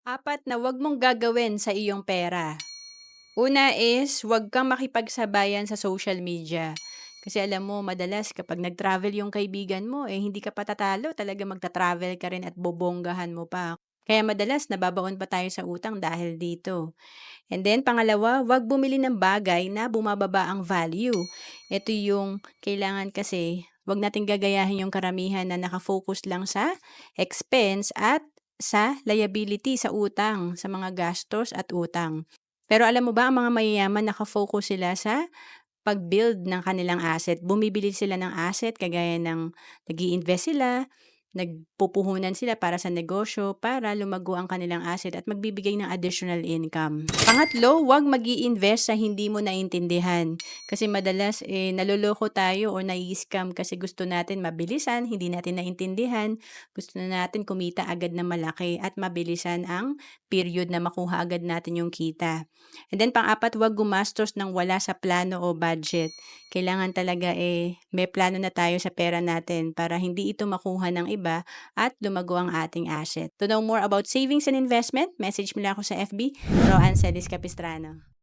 Apat na 'wag mong gagawin sa iyong pera. Una is, 'wag kang makipagsabayan sa social media. Kasi alam mo madalas kapag nag-travel yung kaibigan mo, hindi ka pa tatalo talagang magta-travel ka rin at bobonggahan mo pa. Kaya madalas nababaon pa tayo sa utang dahil dito. And then pangalawa, 'wag bumili ng bagay na bumababa ang value. Ito yung kailangan kasi 'wag nating gagayahin yung karamihan na naka-focus lang sa expense at sa liability, sa utang, sa mga gastos at utang. Pero alam mo ba ang mga mayayaman naka-focus sila sa pag-build ng kanilang asset. Bumibili sila ng asset kagaya ng nag-i-invest sila, nagpupuhunan sila para sa negosyo para lumago ang kanilang asset at magbibigay ng additional income. Pangatlo, huwag mag-i-invest sa hindi mo naintindihan. Kasi madalas naloloko tayo o nai-scam kasi gusto natin mabilisan, hindi natin naintindihan. Gusto na natin kumita agad na malaki at mabilisan ang period na makuha agad natin yung kita. And then pang-apat, huwag gumastos ng wala sa plano o budget. Kailangan talaga may plano na tayo sa pera natin para hindi ito makuha ng iba at lumago ang ating asset. To know more about savings and investment, message mo lang ako sa FB, Roan Celis Capistrano.